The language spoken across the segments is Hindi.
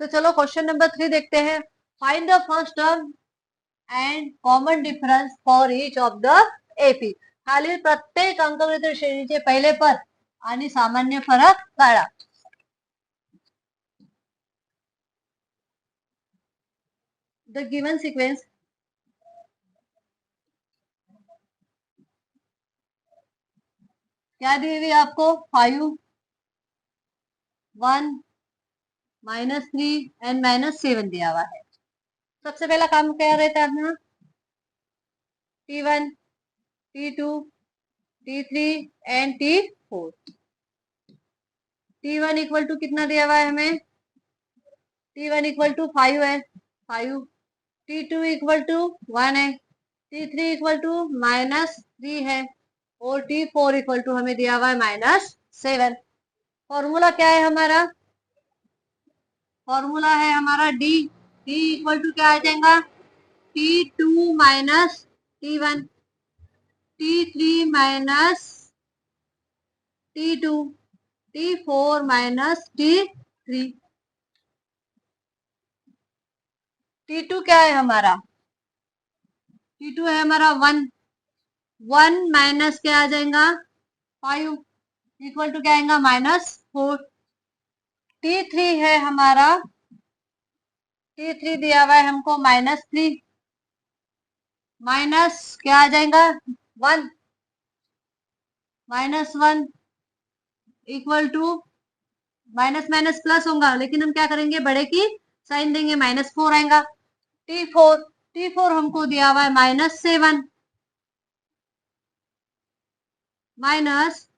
तो चलो क्वेश्चन नंबर 3 देखते हैं। Find the first term and common difference for each of the AP. खालील प्रत्येक अंकगणित श्रेणीचे पहिले पद आणि सामान्य फरक काढा. द गिवन सिक्वेंस क्या दी हुई आपको? 5, 1, -3 एंड -7 दिया हुआ है. सबसे पहला काम क्या रहता है अपना? T1, T2, T3 and T4. T1 equal to कितना दिया हुआ है हमें? T1 इक्वल टू 5 है, 5. T2 इक्वल टू 1 है. T3 इक्वल टू -3 है और T4 इक्वल टू हमें दिया हुआ है -7. फॉर्मूला क्या है हमारा? फॉर्मूला है हमारा डी. डी इक्वल टू क्या आ जाएगा? T2 minus T1, T3 minus T2, T4 minus T3. T2 क्या है हमारा? T2 है हमारा 1. 1 माइनस क्या आ जाएगा? 5 इक्वल टू क्या आएगा? -4. T3 है हमारा, T3 दिया हुआ है हमको -3. माइनस क्या आ जाएगा? 1. -1 equal to minus minus plus होगा, लेकिन हम क्या करेंगे? बड़े की साइन देंगे, -4 आएगा. T4, T4 हमको दिया हुआ है -7. माइनस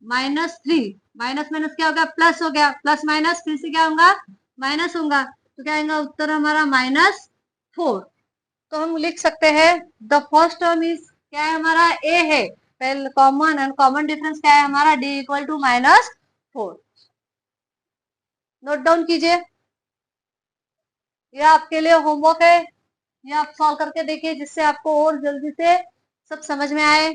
-3, माइनस माइनस क्या हो गया? प्लस हो गया. प्लस माइनस फिर से क्या होगा? माइनस होगा. तो क्या आएगा उत्तर हमारा? -4. तो हम लिख सकते हैं द फर्स्ट टर्म इज क्या है हमारा? ए है. पहले कॉमन एंड कॉमन डिफरेंस क्या है हमारा? D equal to -4. Note down कीजिए, ये आपके लिए होमवर्क है. ये आप सॉल्व करके देखिए जिससे आपको और जल्दी से सब समझ में आए.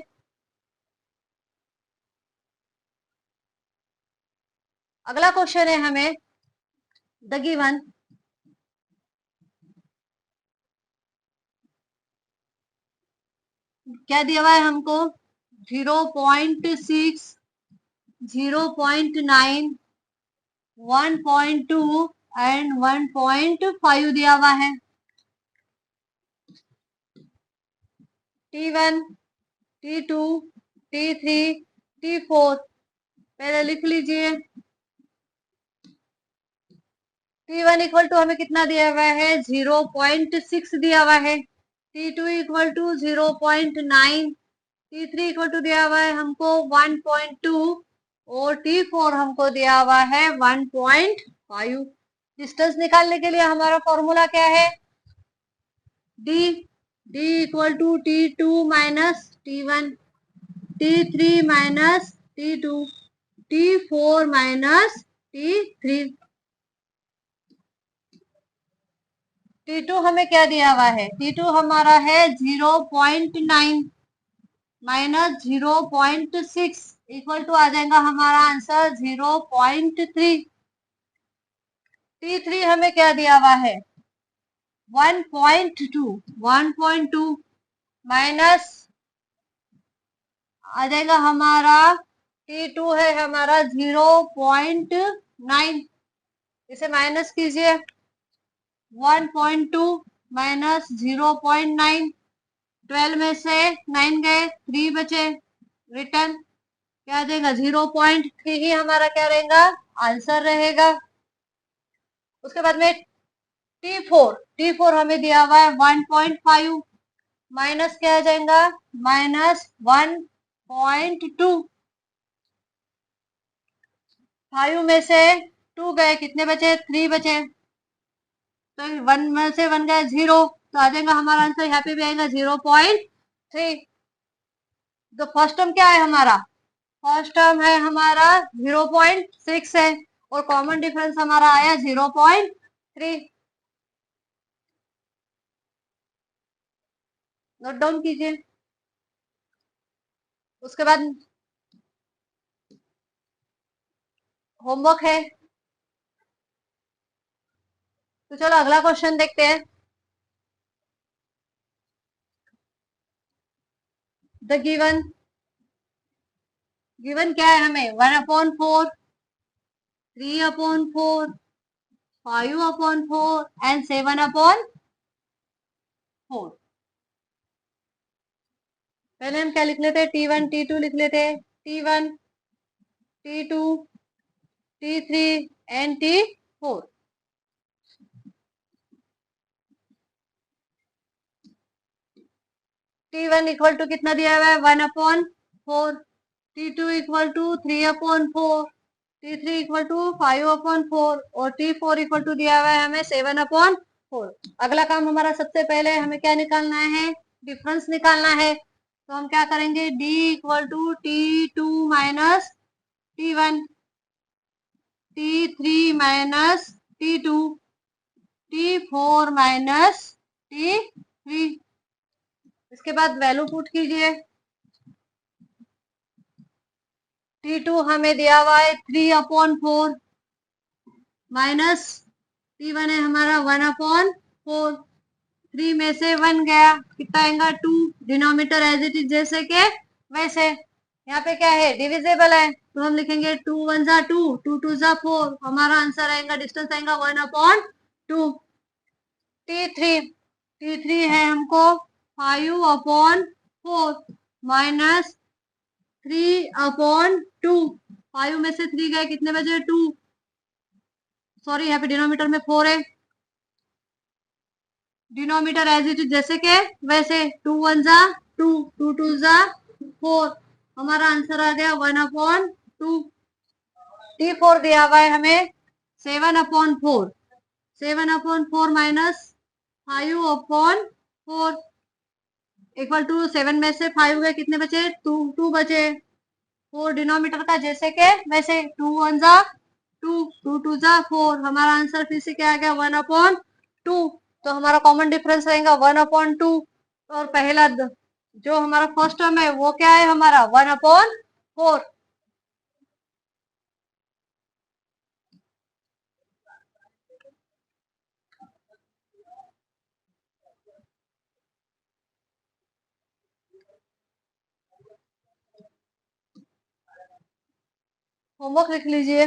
अगला क्वेश्चन है हमें द गिवन क्या दिया हुआ है हमको? 0.6, 0.9, 1.2 एंड 1.5 दिया हुआ है. T1, T2, T3, T4 पहले लिख लीजिए. T1 इक्वल टू हमें कितना दिया हुआ है? 0.6 दिया हुआ है. T2 equal to 0.9, T3 equal to दिया हुआ है हमको 1.2 और T4 हमको दिया हुआ है 1.5. डिस्टेंस निकालने के लिए हमारा फॉर्मूला क्या है? D. D equal to T2 minus T1, T3 minus T2, T4 minus T3. T2 हमें क्या दिया हुआ है? T2 हमारा है 0.9 माइनस 0.6 इक्वल टू आ जाएगा हमारा आंसर 0.3. T3 हमें क्या दिया हुआ है? 1.2, 1.2 माइनस आ जाएगा हमारा T2 है हमारा 0.9. इसे माइनस कीजिए. 1.2 माइनस 0.9, 12 में से 9 गए, 3 बचे. रिटर्न क्या आ जाएगा? 0.3 ही हमारा क्या रहेगा? आंसर रहेगा. उसके बाद में T4 हमें दिया हुआ है 1.5 माइनस क्या आ जाएगा? -1.2. 5 में से 2 गए, कितने बचे? 3 बचे. तो 1 में से 1 गया 0, तो आ जाएगा हमारा आंसर यहाँ पे भी आएगा 0.3. तो फर्स्ट टर्म क्या है हमारा? फर्स्ट टर्म है हमारा 0.6 है और कॉमन डिफरेंस हमारा आया 0.3. नोट डाउन कीजिए. उसके बाद होमवर्क है. तो चलो अगला क्वेश्चन देखते हैं। द गिवन गिवन क्या है हमें, 1/4, 3/4, 5/4 एंड 7/4। पहले हम क्या लिख लेते हैं, T1 T2 लिख लेते हैं, T1 T2 T3 and T4। T1 equal to कितना दिया हुआ है, 1/4, T2 equal to 3/4, T3 equal to 5/4 और T4 इक्वल टू दिया हुआ है हमें 7/4। अगला काम हमारा, सबसे पहले हमें क्या निकालना है, डिफरेंस निकालना है। तो हम क्या करेंगे, D equal to T2 minus T1, T3 minus T2, T4 minus T3। इसके बाद वैल्यू पुट कीजिए। T2 हमें दिया हुआ है 3/4 माइनस T1 है हमारा 1/4। 3 में से 1 गया, कितना आएगा 2। डिनोमिनेटर एज इट इज जैसे के वैसे। यहाँ पे क्या है, डिविजिबल है, तो हम लिखेंगे 2 1 जा 2, 2 2 जा 4। हमारा आंसर आएगा, डिस्टेंस आएगा 1/2। T3 है हमको 5/4 माइनस 3/2। 5 में से 3 गए, कितने बजे 2। सॉरी, यहाँ पे डिनोमिनेटर में 4 है। डिनोमिनेटर एज इट इज जैसे के वैसे, 2 1 जा 2, 2 2 जा 4। हमारा आंसर आ गया 1/2। T4 दिया हुआ है हमें 7/4। 7/4 माइनस 5/4 इक्वल टू 7 में से 5 गए, कितने बचे 2, 2 बचे। 4 डिनोमिनेटर का जैसे के वैसे, 2 1 जा 2, 2 2 जा 4। हमारा आंसर फिर से क्या आ गया, 1/2। तो हमारा कॉमन डिफरेंस रहेगा 1/2। और पहला जो हमारा फर्स्ट टर्म है वो क्या है हमारा, 1/4। होमवर्क लिख लीजिए।